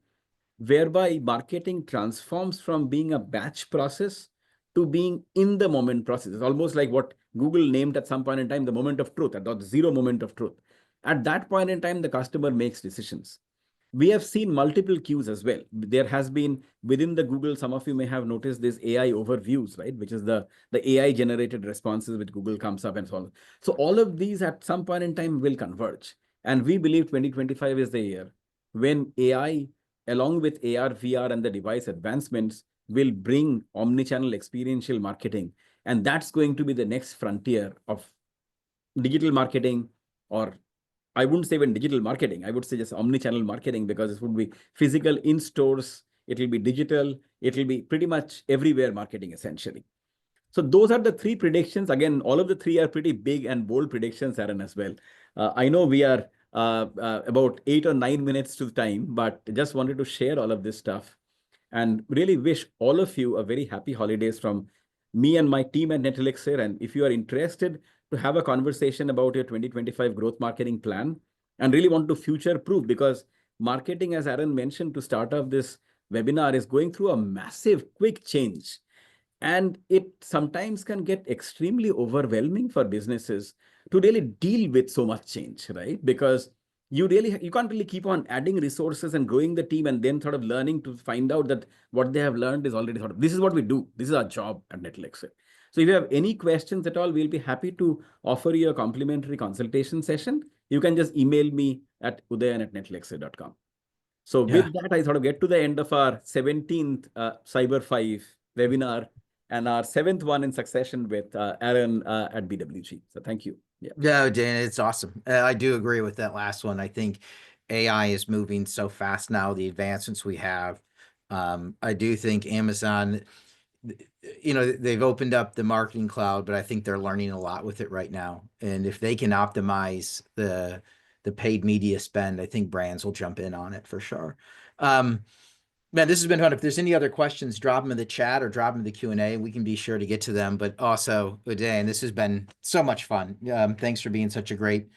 whereby marketing transforms from being a batch process to being in the moment process. It's almost like what Google named at some point in time the moment of truth, at the zero moment of truth. At that point in time, the customer makes decisions. We have seen multiple queues as well. There has been within the Google, some of you may have noticed this AI overviews, right? Which is the AI generated responses which Google comes up and so on. So all of these at some point in time will converge. And we believe 2025 is the year when AI, along with AR, VR, and the device advancements, will bring omni-channel experiential marketing. And that's going to be the next frontier of digital marketing, or I wouldn't say even digital marketing. I would say just omni-channel marketing, because it would be physical in stores, it will be digital, it will be pretty much everywhere marketing essentially. So those are the three predictions. Again, all of the three are pretty big and bold predictions, Aaron, as well. I know we are about 8 or 9 minutes to the time, but just wanted to share all of this stuff and really wish all of you a very happy holidays from me and my team at NetElixir. And if you are interested to have a conversation about your 2025 growth marketing plan and really want to future proof, because marketing, as Aaron mentioned to start off this webinar, is going through a massive quick change. And it sometimes can get extremely overwhelming for businesses to really deal with so much change, right? Because you can't really keep on adding resources and growing the team and then sort of learning to find out that what they have learned is already sort of, this is what we do. This is our job at NetElixir. So if you have any questions at all, we'll be happy to offer you a complimentary consultation session. You can just email me at udayan@netelixir.com. So Yeah. with that, I sort of get to the end of our 17th Cyber 5 webinar and our 7th one in succession with Aaron at BWG. So thank you. Yeah. Yeah, Dan, it's awesome. I do agree with that last one. I think AI is moving so fast now, the advancements we have. I do think Amazon, they've opened up the marketing cloud, but I think they're learning a lot with it right now. And if they can optimize the paid media spend, I think brands will jump in on it for sure. Man, this has been fun. If there's any other questions, drop them in the chat or drop them in the Q&A. We can be sure to get to them. But also, Dan, this has been so much fun. Thanks for being such a great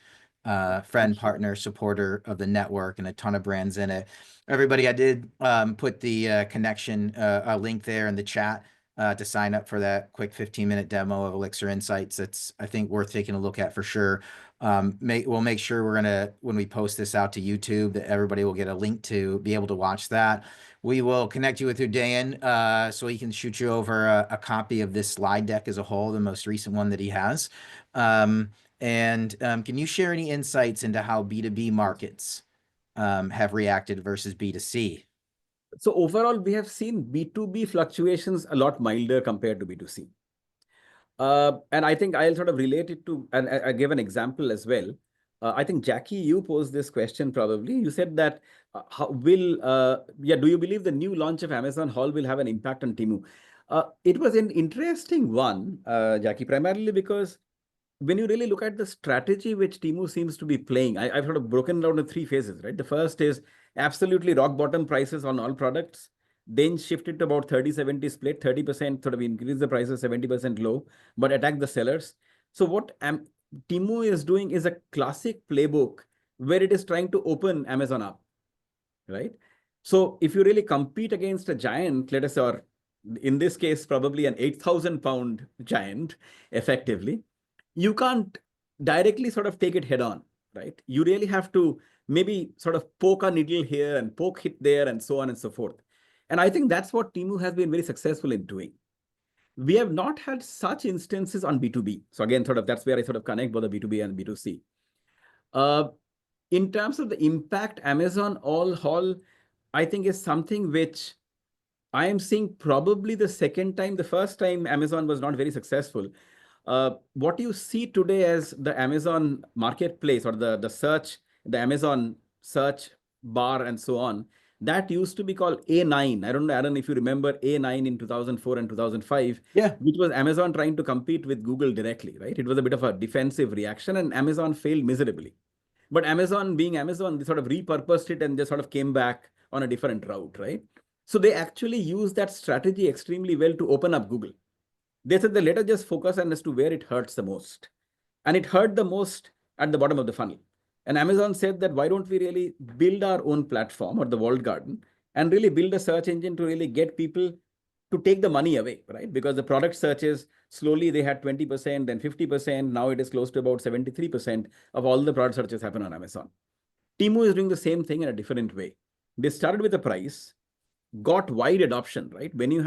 friend, partner, supporter of the network, and a ton of brands in it. Everybody, I did put the connection link there in the chat. to sign up for that quick 15-minute demo of Elixir Insights. That's, I think, worth taking a look at for sure. We'll make sure when we post this out to YouTube, that everybody will get a link to be able to watch that. We will connect you with Udayan so he can shoot you over a copy of this slide deck as a whole, the most recent one that he has. Can you share any insights into how B2B markets have reacted versus B2C? So overall, we have seen B2B fluctuations a lot milder compared to B2C. And I think I'll sort of relate it to, and I give an example as well. I think, Jackie, you posed this question probably. You said that, do you believe the new launch of Amazon Hall will have an impact on Temu? It was an interesting one, Jackie, primarily because when you really look at the strategy which Temu seems to be playing, I've sort of broken down into 3 phases, right? The first is absolutely rock bottom prices on all products, then shifted to about 30-70 split, 30% sort of increase the prices, 70% low, but attack the sellers. So what Temu is doing is a classic playbook where it is trying to open Amazon up, right? So if you really compete against a giant, let us say, or in this case, probably an 8,000 pound giant, effectively, you can't directly sort of take it head on, right? You really have to maybe sort of poke a needle here and poke it there and so on and so forth. And I think that's what Temu has been very successful in doing. We have not had such instances on B2B. So again, sort of that's where I sort of connect both the B2B and B2C. In terms of the impact, Amazon All Hall, I think is something which I am seeing probably the second time. The first time Amazon was not very successful. What you see today as the Amazon marketplace or the search, the Amazon search bar and so on, that used to be called A9. I don't know, Aaron, if you remember A9 in 2004 and 2005, Yeah. which was Amazon trying to compete with Google directly, right? It was a bit of a defensive reaction and Amazon failed miserably. But Amazon, being Amazon, they sort of repurposed it and they sort of came back on a different route, right? So they actually used that strategy extremely well to open up Google. They said, let us just focus on as to where it hurts the most. And it hurt the most at the bottom of the funnel. And Amazon said that, why don't we really build our own platform or the walled garden and really build a search engine to really get people to take the money away, right? Because the product searches, slowly they had 20%, then 50%. Now it is close to about 73% of all the product searches happen on Amazon. Temu is doing the same thing in a different way. They started with a price, got wide adoption, right? When you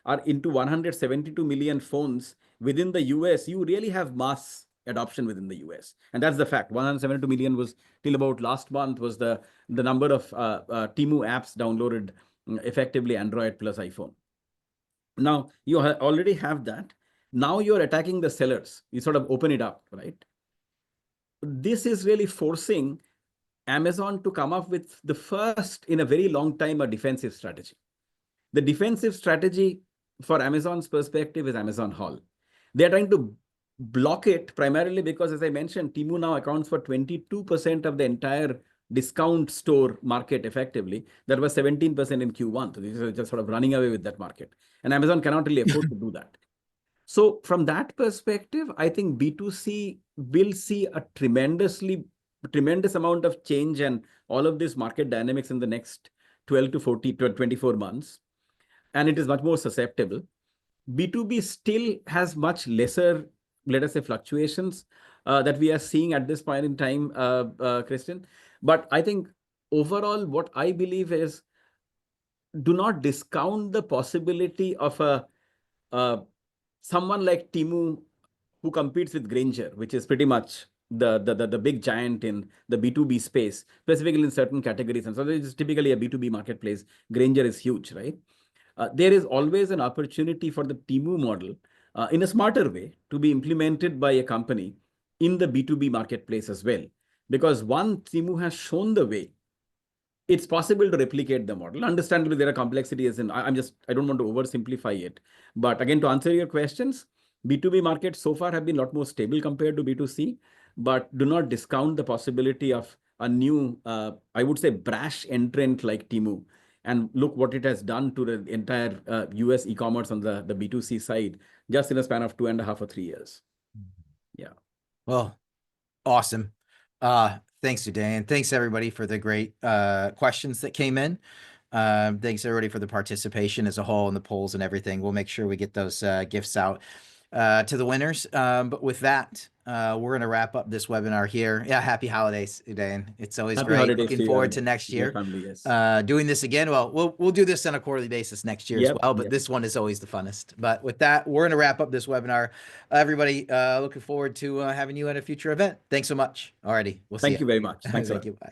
are into 172 million phones within the US, you really have mass adoption within the US. And that's the fact. 172 million was till about last month was the number of Temu apps downloaded, effectively Android plus iPhone. Now you already have that. Now you're attacking the sellers. You sort of open it up, right? This is really forcing Amazon to come up with the first in a very long time, a defensive strategy. The defensive strategy for Amazon's perspective is Amazon Hall. They're trying to block it primarily because, as I mentioned, Temu now accounts for 22% of the entire discount store market effectively. That was 17% in Q1. So this is just sort of running away with that market. And Amazon cannot really afford to do that. So from that perspective, I think B2C will see a tremendous amount of change and all of this market dynamics in the next 12 to 24 months. And it is much more susceptible. B2B still has much lesser, let us say, fluctuations that we are seeing at this point in time, Christian. But I think overall, what I believe is, do not discount the possibility of someone like Temu who competes with Granger, which is pretty much the big giant in the B2B space, specifically in certain categories. And so this is typically a B2B marketplace. Granger is huge, right? There is always an opportunity for the Temu model in a smarter way to be implemented by a company in the B2B marketplace as well. Because one, Temu has shown the way. It's possible to replicate the model. Understandably, there are complexities, and I don't want to oversimplify it. But again, to answer your questions, B2B markets so far have been a lot more stable compared to B2C, but do not discount the possibility of a new, I would say, brash entrant like Temu. And look what it has done to the entire US e-commerce on the B2C side, just in a span of 2.5 or 3 years. Yeah. Well, awesome. Thanks, Uday, and thanks everybody for the great questions that came in. Thanks everybody for the participation as a whole and the polls and everything. We'll make sure we get those gifts out to the winners. But with that, we're going to wrap up this webinar here. Yeah, happy holidays, Dan. It's always Happy great. holidays Looking to you forward and to next your year. family. Yes. Doing this again. Well, we'll do this on a quarterly basis next year as well, but this one is always the funnest. But with that, we're going to wrap up this webinar. Everybody, looking forward to having you at a future event. Thanks so much. Alrighty, we'll see you. Thank you very much. Thanks a Thank lot. you. Bye.